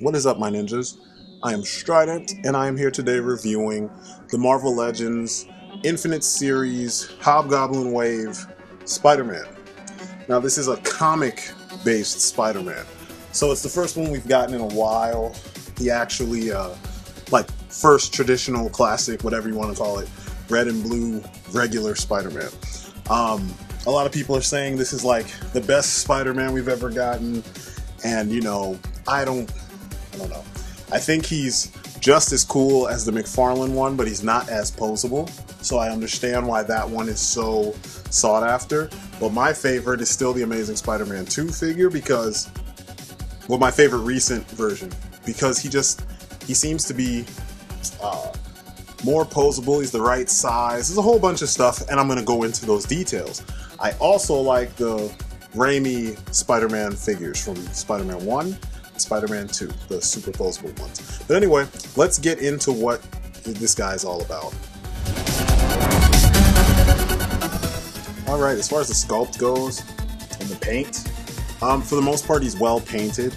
What is up, my ninjas? I am Strident, and I am here today reviewing the Marvel Legends Infinite Series Hobgoblin Wave Spider-Man. Now, this is a comic-based Spider-Man, so it's the first one we've gotten in a while. He actually, like, first traditional, classic, whatever you want to call it, red and blue, regular Spider-Man. A lot of people are saying this is, like, the best Spider-Man we've ever gotten, and, you know, I don't know. I think he's just as cool as the McFarlane one, but he's not as posable. So I understand why that one is so sought after. But my favorite is still the Amazing Spider-Man 2 figure because, well, my favorite recent version, because he seems to be more posable. He's the right size. There's a whole bunch of stuff, and I'm going to go into those details. I also like the Raimi Spider-Man figures from Spider-Man 1. Spider-Man 2, the superposable ones. But anyway, let's get into what this guy's all about. Alright, as far as the sculpt goes, and the paint, for the most part he's well painted.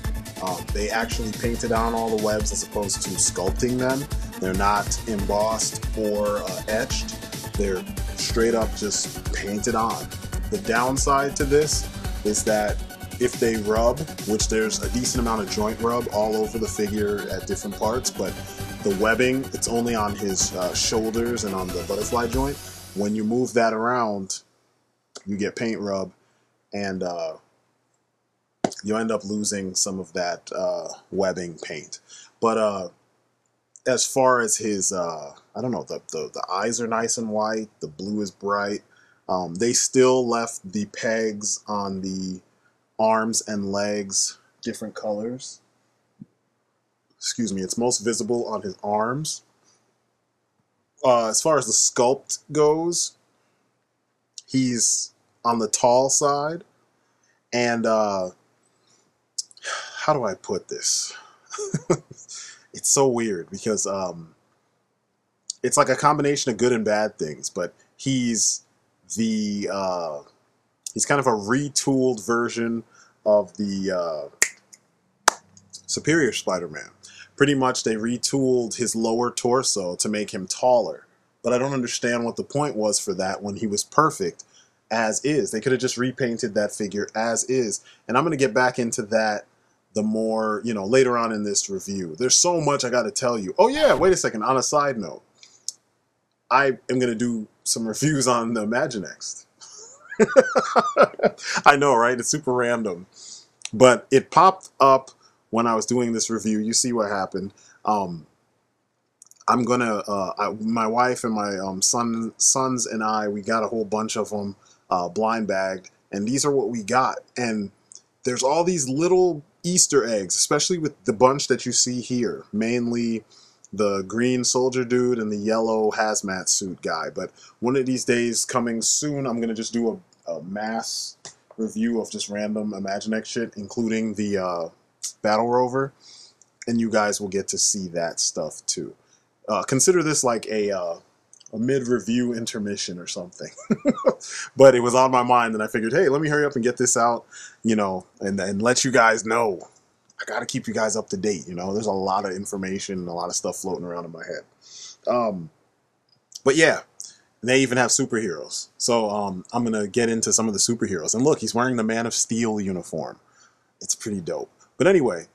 They actually painted on all the webs as opposed to sculpting them. They're not embossed or etched. They're straight up just painted on. The downside to this is that if they rub, which there's a decent amount of joint rub all over the figure at different parts, but the webbing, it's only on his shoulders and on the butterfly joint. When you move that around, you get paint rub, and you end up losing some of that webbing paint. But as far as his, I don't know, the eyes are nice and white, the blue is bright. They still left the pegs on the arms and legs different colors. Excuse me, it's most visible on his arms. As far as the sculpt goes, he's on the tall side, and how do I put this? It's so weird because it's like a combination of good and bad things, but he's kind of a retooled version of the Superior Spider-Man. Pretty much they retooled his lower torso to make him taller. But I don't understand what the point was for that when he was perfect as is. They could have just repainted that figure as is. And I'm going to get back into that the more, you know, later on in this review. There's so much I got to tell you. Oh yeah, wait a second. On a side note, I am going to do some reviews on the Imaginext. I know, right? It's super random. But it popped up when I was doing this review. You see what happened. I'm gonna, my wife and my sons and I, we got a whole bunch of them blind bagged, and these are what we got. And there's all these little Easter eggs, especially with the bunch that you see here. Mainly the green soldier dude and the yellow hazmat suit guy. But one of these days coming soon, I'm gonna just do a mass review of just random Imaginext shit, including the Battle Rover, and you guys will get to see that stuff too. Consider this like a mid-review intermission or something. But it was on my mind, and I figured, hey, let me hurry up and get this out, you know, and let you guys know. I gotta keep you guys up to date, you know. There's a lot of information and a lot of stuff floating around in my head. But yeah. They even have superheroes. So I'm going to get into some of the superheroes. And look, he's wearing the Man of Steel uniform. It's pretty dope. But anyway,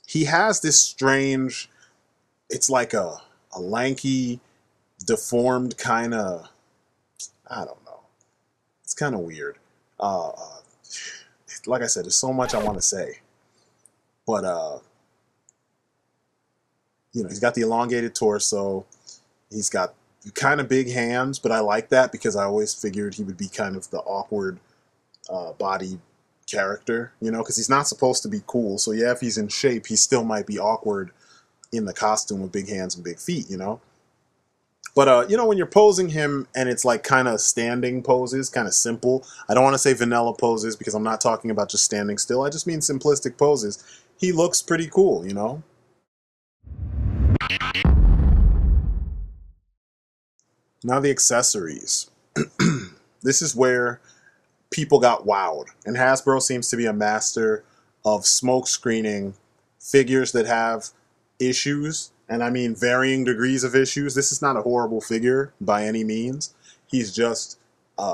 he has this strange, it's like a lanky, deformed kind of, I don't know. It's kind of weird. Like I said, there's so much I want to say. But, you know, he's got the elongated torso. He's got kind of big hands, but I like that because I always figured he would be kind of the awkward body character, you know, because he's not supposed to be cool. So yeah, if he's in shape, he still might be awkward in the costume with big hands and big feet, you know. But, you know, when you're posing him and it's like kind of standing poses, kind of simple. I don't want to say vanilla poses because I'm not talking about just standing still. I just mean simplistic poses. He looks pretty cool, you know. Now the accessories. This is where people got wowed. And Hasbro seems to be a master of smoke screening figures that have issues, and I mean varying degrees of issues. This is not a horrible figure by any means. He's just,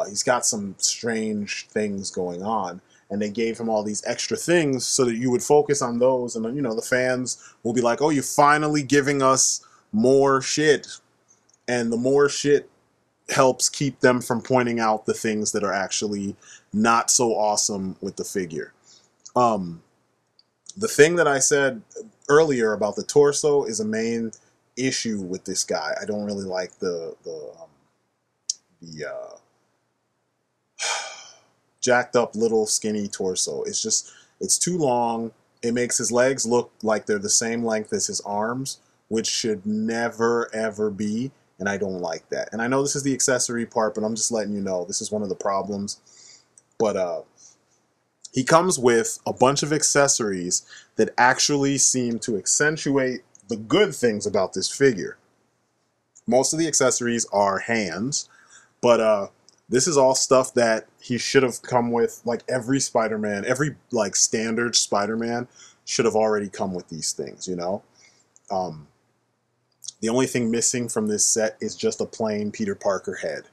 he's got some strange things going on, and they gave him all these extra things so that you would focus on those, and then, you know, the fans will be like, oh, you're finally giving us more shit. And the more shit helps keep them from pointing out the things that are actually not so awesome with the figure. The thing that I said earlier about the torso is a main issue with this guy. I don't really like the jacked up little skinny torso. It's just, it's too long. It makes his legs look like they're the same length as his arms, which should never ever be, and I don't like that. And I know this is the accessory part, but I'm just letting you know this is one of the problems. But he comes with a bunch of accessories that actually seem to accentuate the good things about this figure. Most of the accessories are hands, but this is all stuff that he should have come with. Like every Spider-Man, every like standard Spider-Man should have already come with these things, you know? The only thing missing from this set is just a plain Peter Parker head.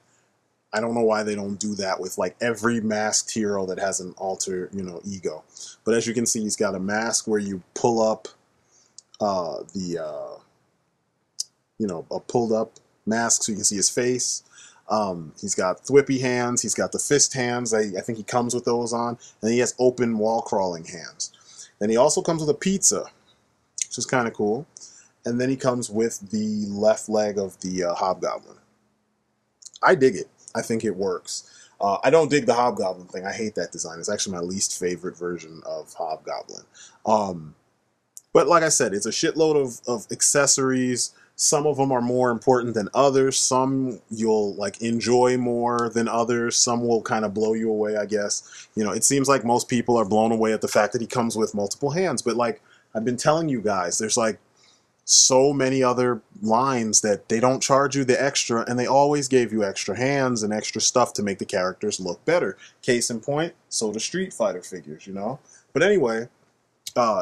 I don't know why they don't do that with like every masked hero that has an alter, you know, ego. But as you can see, he's got a mask where you pull up you know, a pulled up mask so you can see his face. He's got thwippy hands. He's got the fist hands. I think he comes with those on. And he has open wall crawling hands. Then he also comes with a pizza, which is kind of cool. And then he comes with the left leg of the Hobgoblin. I dig it. I think it works. I don't dig the Hobgoblin thing. I hate that design. It's actually my least favorite version of Hobgoblin. But like I said, it's a shitload of accessories. Some of them are more important than others. Some you'll like enjoy more than others. Some will kind of blow you away, I guess. You know, it seems like most people are blown away at the fact that he comes with multiple hands. But like I've been telling you guys, there's like so many other lines that they don't charge you the extra, and they always gave you extra hands and extra stuff to make the characters look better. Case in point, so do Street Fighter figures, you know? But anyway,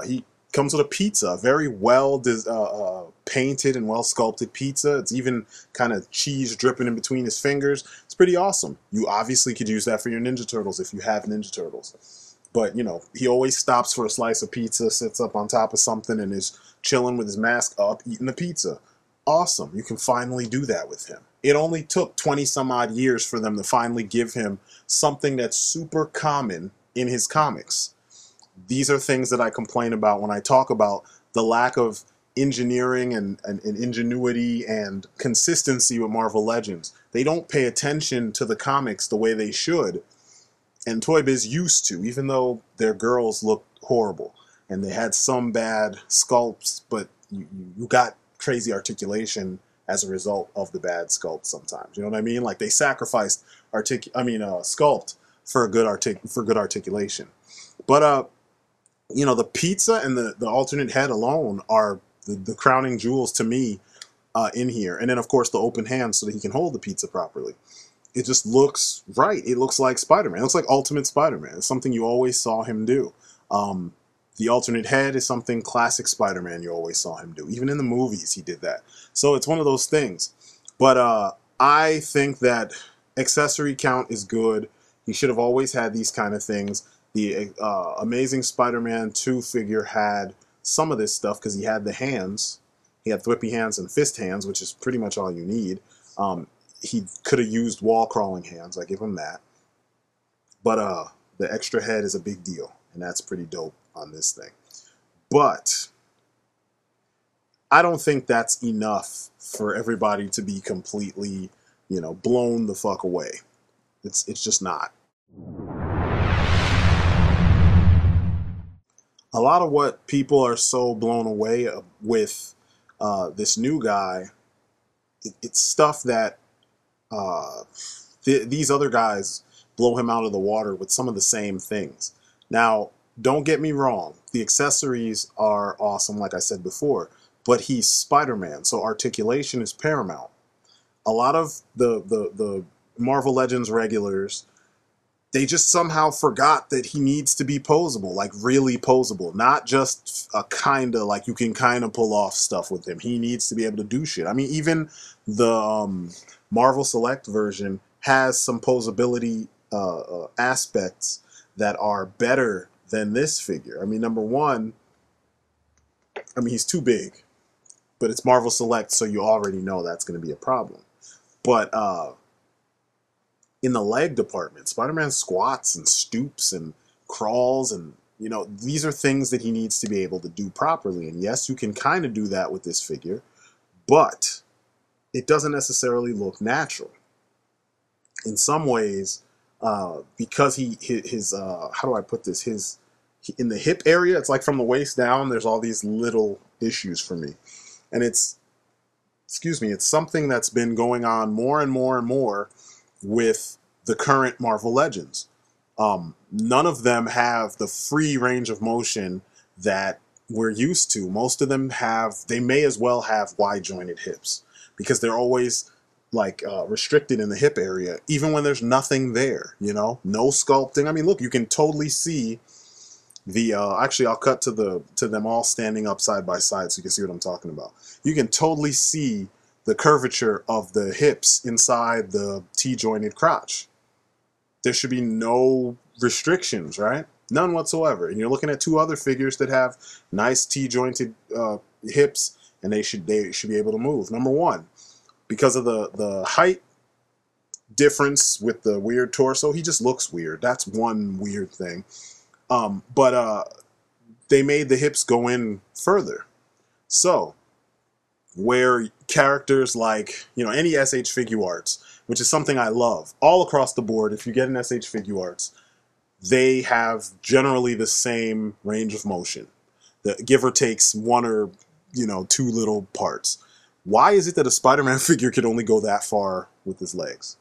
he comes with a pizza, very well painted and well sculpted pizza. It's even kind of cheese dripping in between his fingers. It's pretty awesome. You obviously could use that for your Ninja Turtles if you have Ninja Turtles. But, you know, he always stops for a slice of pizza, sits up on top of something, and is chilling with his mask up, eating the pizza. Awesome. You can finally do that with him. It only took 20 some odd years for them to finally give him something that's super common in his comics. These are things that I complain about when I talk about the lack of engineering and ingenuity and consistency with Marvel Legends. They don't pay attention to the comics the way they should. And Toy Biz used to, even though their girls looked horrible. And they had some bad sculpts, but you got crazy articulation as a result of the bad sculpt sometimes. You know what I mean? Like they sacrificed sculpt for good articulation. But you know, the pizza and the alternate head alone are the crowning jewels to me in here. And then of course the open hands so that he can hold the pizza properly. It just looks right. It looks like Spider-Man. It looks like Ultimate Spider-Man. It's something you always saw him do. The alternate head is something classic Spider-Man you always saw him do. Even in the movies he did that. So it's one of those things. But I think that accessory count is good. He should have always had these kind of things. The Amazing Spider-Man 2 figure had some of this stuff because he had the hands. He had thwippy hands and fist hands, which is pretty much all you need. He could have used wall crawling hands. I give him that. But the extra head is a big deal, and that's pretty dope on this thing. But I don't think that's enough for everybody to be completely, you know, blown the fuck away. It's just not. A lot of what people are so blown away with this new guy, it's stuff that these other guys blow him out of the water with some of the same things. Now, don't get me wrong. The accessories are awesome, like I said before, but he's Spider-Man, so articulation is paramount. A lot of the Marvel Legends regulars, they just somehow forgot that he needs to be posable, like really posable, not just a kinda, like you can kind of pull off stuff with him. He needs to be able to do shit. I mean, even the Marvel Select version has some posability aspects that are better than this figure. I mean, number one, I mean, he's too big, but it's Marvel Select, so you already know that's going to be a problem. But in the leg department, Spider-Man squats and stoops and crawls, and you know, these are things that he needs to be able to do properly. And yes, you can kind of do that with this figure, but it doesn't necessarily look natural. In some ways, because his how do I put this? In the hip area, it's like from the waist down, there's all these little issues for me. And it's, excuse me, it's something that's been going on more and more and more with the current Marvel Legends. None of them have the free range of motion that we're used to. Most of them they may as well have wide jointed hips, because they're always like restricted in the hip area, even when there's nothing there, you know, no sculpting. I mean, look, you can totally see the actually I'll cut to them all standing up side by side so you can see what I'm talking about. You can totally see the curvature of the hips inside the T-jointed crotch. There should be no restrictions, right? None whatsoever. And you're looking at two other figures that have nice T-jointed hips, and they should be able to move. Number one, because of the height difference with the weird torso, he just looks weird. That's one weird thing. But they made the hips go in further. So, where characters like, you know, any SH Figure Arts, which is something I love, all across the board, if you get an SH Figure Arts, they have generally the same range of motion. Give or takes one or, you know, two little parts. Why is it that a Spider-Man figure could only go that far with his legs?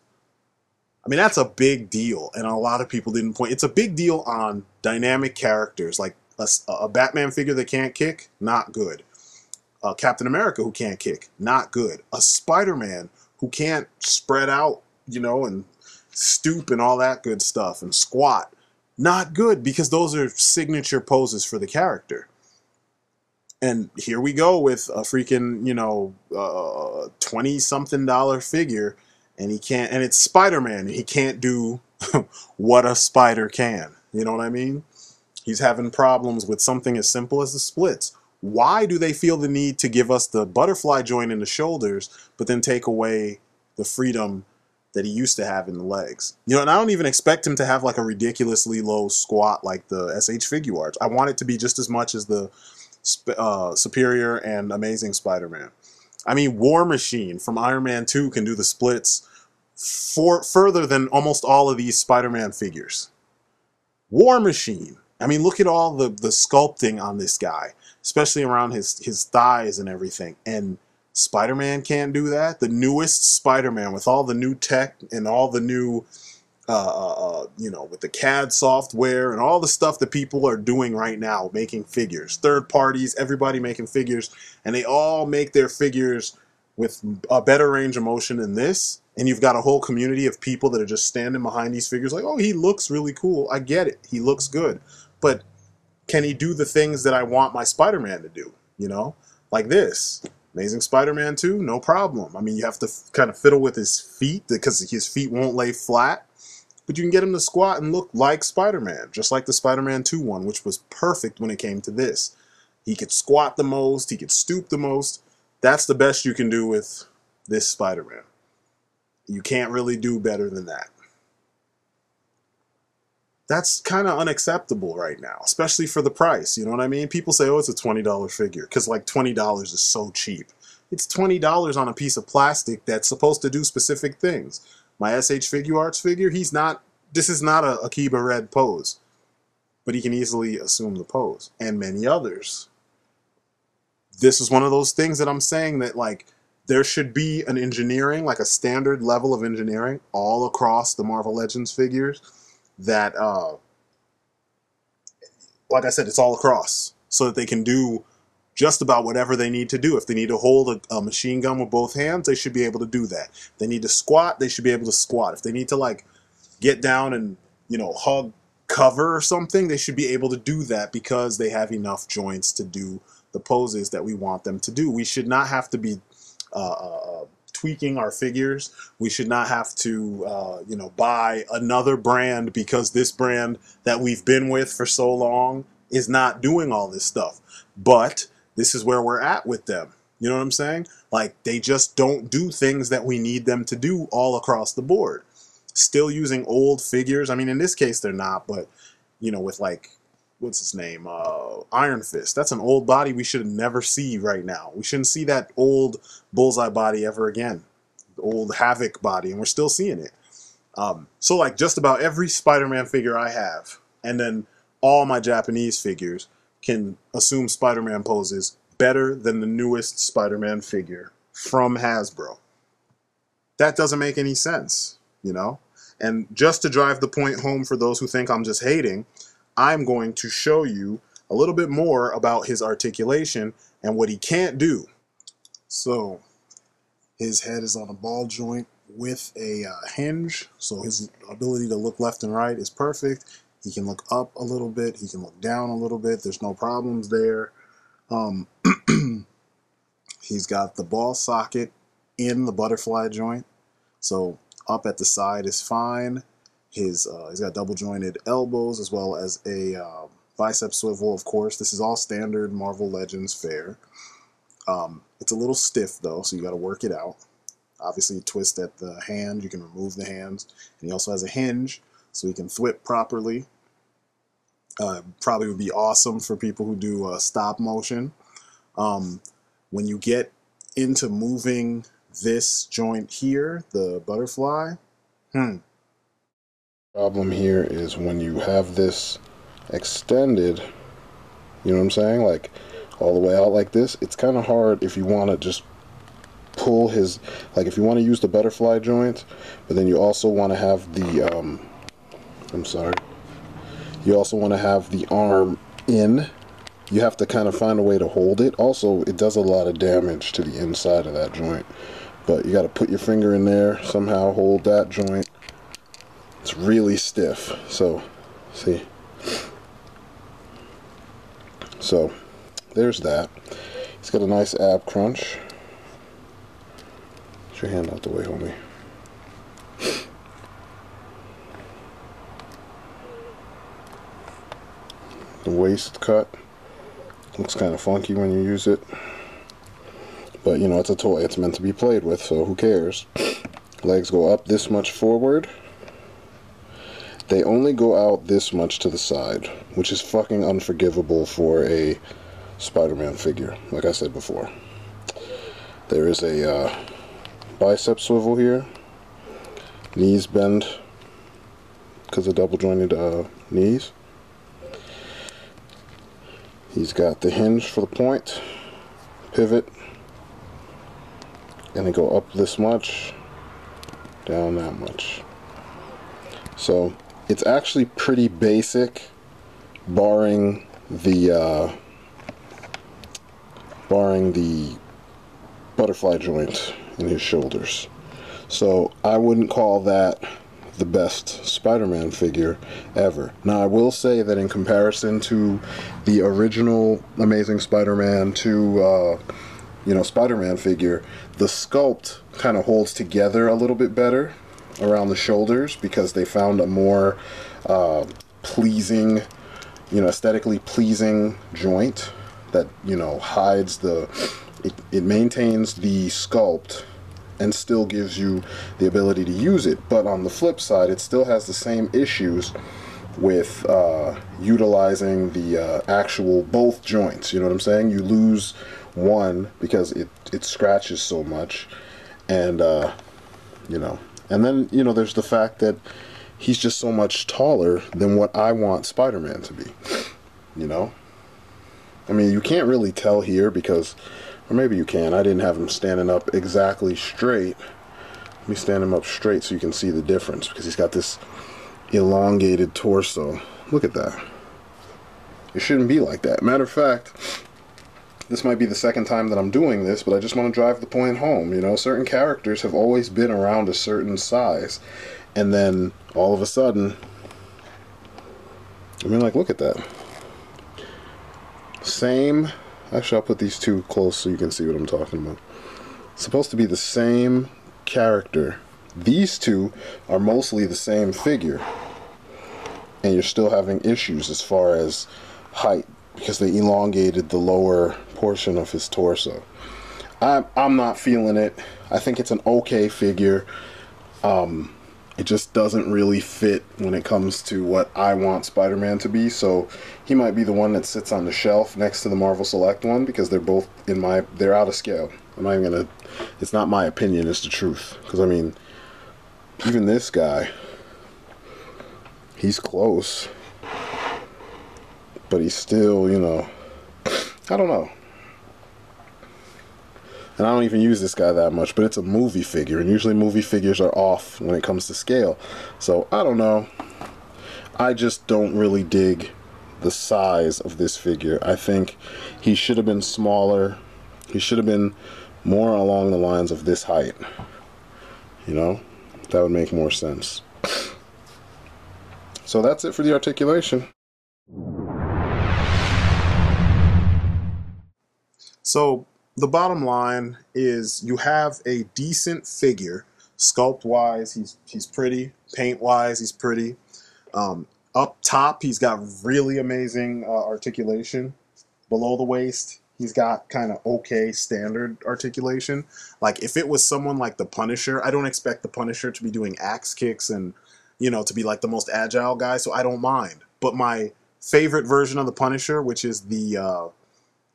I mean, that's a big deal, and a lot of people didn't point. It's a big deal on dynamic characters, like a Batman figure that can't kick, not good. Captain America who can't kick, not good. A Spider-Man who can't spread out, you know, and stoop and all that good stuff, and squat, not good, because those are signature poses for the character. And here we go with a freaking, you know, $20-something figure, and he can't, and it's Spider-Man, and he can't do what a spider can. You know what I mean? He's having problems with something as simple as the splits. Why do they feel the need to give us the butterfly joint in the shoulders, but then take away the freedom that he used to have in the legs? You know, and I don't even expect him to have like a ridiculously low squat like the SH Figure Arts. I want it to be just as much as the Superior and Amazing Spider-Man. I mean, War Machine from Iron Man 2 can do the splits further than almost all of these Spider-Man figures. War Machine. I mean, look at all the sculpting on this guy, especially around his thighs and everything. And Spider-Man can't do that. The newest Spider-Man with all the new tech and all the new, you know, with the CAD software and all the stuff that people are doing right now, making figures. Third parties, everybody making figures. And they all make their figures with a better range of motion than this. And you've got a whole community of people that are just standing behind these figures like, oh, he looks really cool. I get it. He looks good. But can he do the things that I want my Spider-Man to do? You know, like this. Amazing Spider-Man 2, no problem. I mean, you have to kind of fiddle with his feet because his feet won't lay flat. But you can get him to squat and look like Spider-Man, just like the Spider-Man 2 one, which was perfect when it came to this. He could squat the most. He could stoop the most. That's the best you can do with this Spider-Man. You can't really do better than that. That's kind of unacceptable right now, especially for the price. You know what I mean? People say, oh, it's a $20 figure, because like $20 is so cheap. It's $20 on a piece of plastic that's supposed to do specific things. My SH Figure Arts figure, this is not a Akiba Red pose, but he can easily assume the pose, and many others. This is one of those things that I'm saying that, like, there should be an engineering, like a standard level of engineering all across the Marvel Legends figures that, like I said, it's all across so that they can do just about whatever they need to do. If they need to hold a machine gun with both hands, they should be able to do that. If they need to squat, they should be able to squat. If they need to, like, get down and hug cover or something, they should be able to do that because they have enough joints to do the poses that we want them to do. We should not have to be tweaking our figures. We should not have to, buy another brand because this brand that we've been with for so long is not doing all this stuff. But this is where we're at with them. You know what I'm saying? Like, they just don't do things that we need them to do all across the board. Still using old figures. I mean, in this case, they're not, but, with like, what's his name? Iron Fist. That's an old body we should never see right now. We shouldn't see that old Bullseye body ever again. The old Havoc body, and we're still seeing it. So, like, just about every Spider-Man figure I have, and then all my Japanese figures, can assume Spider-Man poses better than the newest Spider-Man figure from Hasbro. That doesn't make any sense, And just to drive the point home for those who think I'm just hating, I'm going to show you a little bit more about his articulation and what he can't do. So, his head is on a ball joint with a hinge, so his ability to look left and right is perfect. He can look up a little bit, he can look down a little bit, there's no problems there. He's got the ball socket in the butterfly joint, so up at the side is fine. He's got double jointed elbows as well as a bicep swivel, of course. This is all standard Marvel Legends fare. It's a little stiff though, so you got to work it out. Obviously, you twist at the hand, you can remove the hands, and he also has a hinge, so he can thwip properly. Probably would be awesome for people who do stop motion. When you get into moving this joint here, the butterfly, Problem here is when you have this extended, you know what I'm saying, like all the way out like this, it's kind of hard if you want to just pull his, like if you want to use the butterfly joint, but then you also want to have the, you also want to have the arm in. You have to kind of find a way to hold it. Also, it does a lot of damage to the inside of that joint. But you got to put your finger in there, somehow hold that joint. It's really stiff. So, see. So, there's that. He's got a nice ab crunch. Get your hand out the way, homie. The waist cut looks kind of funky when you use it, but it's a toy, it's meant to be played with, so who cares. Legs go up this much forward. They only go out this much to the side, which is fucking unforgivable for a Spider-Man figure, like I said before. There is a bicep swivel here. Knees bend because of double jointed knees. He's got the hinge for the point, pivot, and they go up this much, down that much. So it's actually pretty basic, barring the butterfly joint in his shoulders. So I wouldn't call that the best Spider-Man figure ever. Now I will say that in comparison to the original Amazing Spider-Man to Spider-Man figure, the sculpt kind of holds together a little bit better around the shoulders because they found a more pleasing, aesthetically pleasing joint that hides it maintains the sculpt and still gives you the ability to use it. But on the flip side, it still has the same issues with utilizing the actual both joints. You know what I'm saying? You lose one because it scratches so much, and and then there's the fact that he's just so much taller than what I want Spider-Man to be. I mean, you can't really tell here because, or maybe you can. I didn't have him standing up exactly straight. Let me stand him up straight so you can see the difference, because he's got this elongated torso. Look at that. It shouldn't be like that. Matter of fact, this might be the second time that I'm doing this, but I just want to drive the point home. Certain characters have always been around a certain size, and then all of a sudden I mean, like, look at that. Same. Actually, I'll put these two close so you can see what I'm talking about. It's supposed to be the same character. These two are mostly the same figure. And you're still having issues as far as height because they elongated the lower portion of his torso. I'm not feeling it. I think it's an okay figure. It just doesn't really fit when it comes to what I want Spider-Man to be. So he might be the one that sits on the shelf next to the Marvel Select one because they're both they're out of scale. I'm not even gonna. It's not my opinion. It's the truth. Because I mean, even this guy, he's close, but he's still, you know, I don't know. And I don't even use this guy that much, but it's a movie figure, and usually movie figures are off when it comes to scale. So, I don't know. I just don't really dig the size of this figure. I think he should have been smaller. He should have been more along the lines of this height. You know? That would make more sense. So that's it for the articulation. So the bottom line is you have a decent figure. Sculpt wise, he's pretty. Paint wise, he's pretty. Up top, he's got really amazing articulation. Below the waist, he's got kind of okay standard articulation. Like if it was someone like the Punisher, I don't expect the Punisher to be doing axe kicks and, you know, to be like the most agile guy, so I don't mind. But my favorite version of the Punisher, which is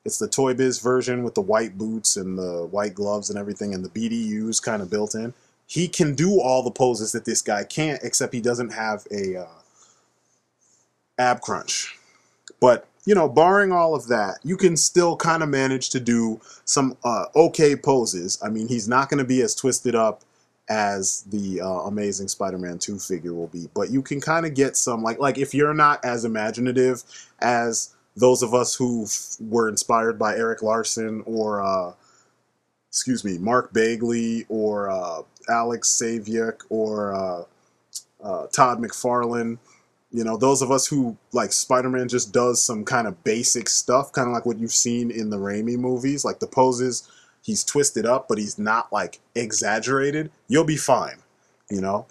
it's the Toy Biz version with the white boots and the white gloves and everything and the BDUs kind of built in. He can do all the poses that this guy can't, except he doesn't have a ab crunch. But, you know, barring all of that, you can still kind of manage to do some okay poses. I mean, he's not going to be as twisted up as the Amazing Spider-Man 2 figure will be. But you can kind of get some, like if you're not as imaginative as those of us who were inspired by Eric Larson or, Mark Bagley or Alex Saviuk or Todd McFarlane, you know, those of us who, like, Spider-Man just does some kind of basic stuff, kind of like what you've seen in the Raimi movies, like the poses, he's twisted up, but he's not, like, exaggerated, you'll be fine, you know?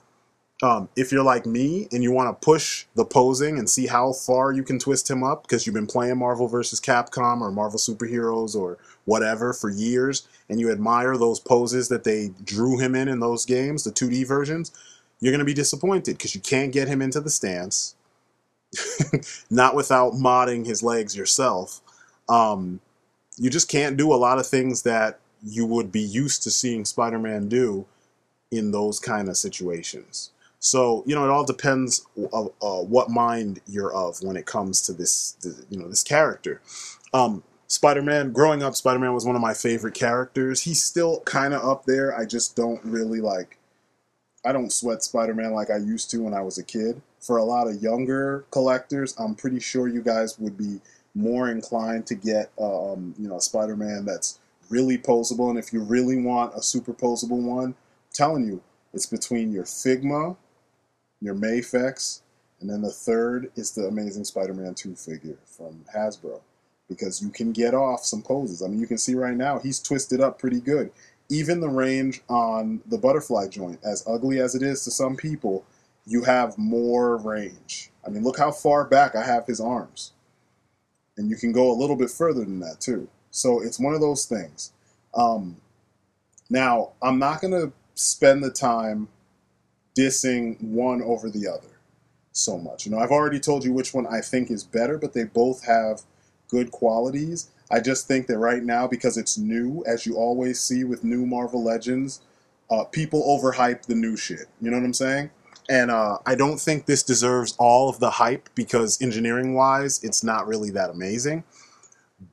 If you're like me and you want to push the posing and see how far you can twist him up because you've been playing Marvel vs. Capcom or Marvel Superheroes or whatever for years and you admire those poses that they drew him in those games, the 2D versions, you're going to be disappointed because you can't get him into the stance, not without modding his legs yourself. You just can't do a lot of things that you would be used to seeing Spider-Man do in those kind of situations. So, you know, it all depends what mind you're of when it comes to this character. Spider-Man, growing up, Spider-Man was one of my favorite characters. He's still kind of up there. I just don't really I don't sweat Spider-Man like I used to when I was a kid. For a lot of younger collectors, I'm pretty sure you guys would be more inclined to get, a Spider-Man that's really posable. And if you really want a super posable one, I'm telling you, it's between your Figma, your Mayfex, and then the third is the Amazing Spider-Man 2 figure from Hasbro. Because you can get off some poses. I mean, you can see right now, he's twisted up pretty good. Even the range on the butterfly joint, as ugly as it is to some people, you have more range. I mean, look how far back I have his arms. And you can go a little bit further than that, too. So it's one of those things. Now, I'm not going to spend the time dissing one over the other so much. You know, I've already told you which one I think is better, but they both have good qualities. I just think that right now, because it's new, as you always see with new Marvel Legends, people overhype the new shit. You know what I'm saying? And I don't think this deserves all of the hype because engineering-wise, it's not really that amazing.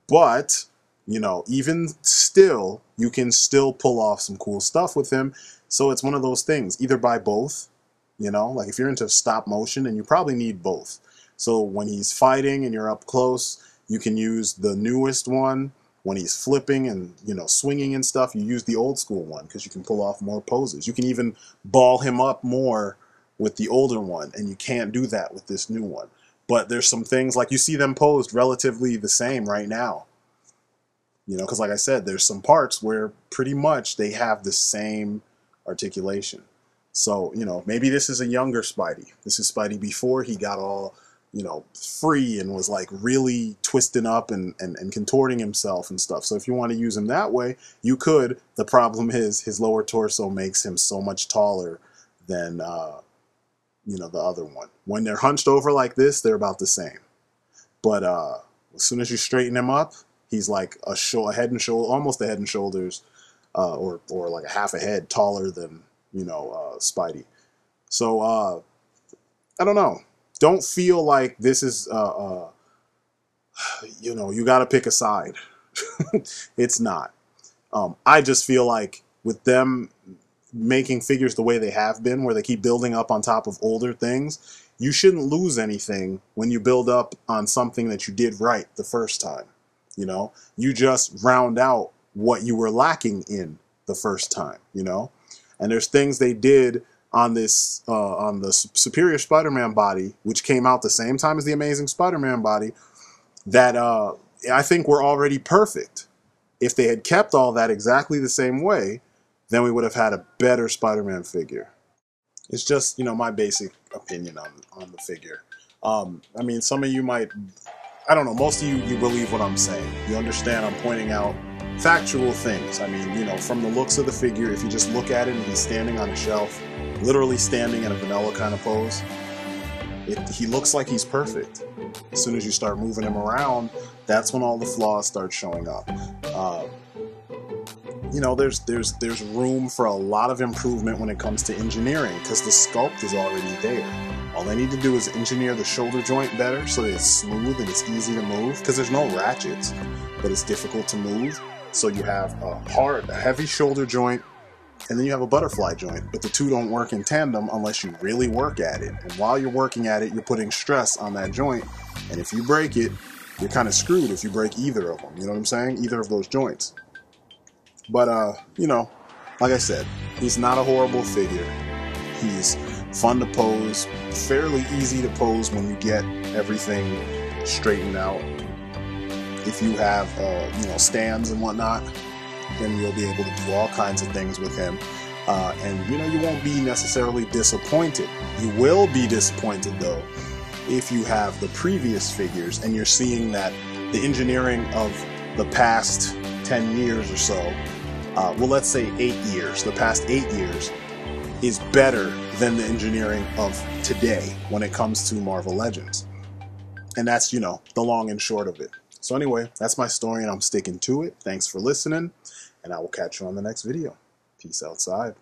But, you know, even still, you can still pull off some cool stuff with him. So it's one of those things. Either buy both, you know, like if you're into stop motion, and you probably need both. So when he's fighting and you're up close, you can use the newest one. When he's flipping and, you know, swinging and stuff, you use the old school one because you can pull off more poses. You can even ball him up more with the older one, and you can't do that with this new one. But there's some things, like you see them posed relatively the same right now. You know, because like I said, there's some parts where pretty much they have the same articulation. So, you know, maybe this is a younger Spidey. This is Spidey before he got all, you know, free and was like really twisting up and contorting himself and stuff. So if you want to use him that way, you could. The problem is his lower torso makes him so much taller than, you know, the other one. When they're hunched over like this, they're about the same. But as soon as you straighten him up, he's like a head and shoulder, almost a head and shoulders, or like a half a head taller than, you know, Spidey. So I don't know. Don't feel like this is you know, you got to pick a side. It's not. I just feel like with them making figures the way they have been, where they keep building up on top of older things, you shouldn't lose anything when you build up on something that you did right the first time. You know, you just round out what you were lacking in the first time, you know? And there's things they did on this, on the Superior Spider-Man body, which came out the same time as the Amazing Spider-Man body, that I think were already perfect. If they had kept all that exactly the same way, then we would have had a better Spider-Man figure. It's just, you know, my basic opinion on the figure. I mean, some of you might, I don't know, most of you believe what I'm saying. You understand I'm pointing out factual things. I mean, you know, from the looks of the figure, if you just look at it and he's standing on a shelf, literally standing in a vanilla kind of pose, he looks like he's perfect. As soon as you start moving him around, that's when all the flaws start showing up. You know, there's room for a lot of improvement when it comes to engineering, because the sculpt is already there. All they need to do is engineer the shoulder joint better so that it's smooth and it's easy to move, because there's no ratchets, but it's difficult to move. So you have a heavy shoulder joint, and then you have a butterfly joint, but the two don't work in tandem unless you really work at it. And while you're working at it, you're putting stress on that joint, and if you break it, you're kind of screwed if you break either of them. You know what I'm saying? Either of those joints. But, you know, like I said, he's not a horrible figure. He's fun to pose, fairly easy to pose when you get everything straightened out. If you have, you know, stands and whatnot, then you'll be able to do all kinds of things with him. And, you know, you won't be necessarily disappointed. You will be disappointed, though, if you have the previous figures and you're seeing that the engineering of the past 10 years or so, well, let's say 8 years, the past 8 years, is better than the engineering of today when it comes to Marvel Legends. And that's, you know, the long and short of it. So anyway, that's my story and I'm sticking to it. Thanks for listening, and I will catch you on the next video. Peace outside.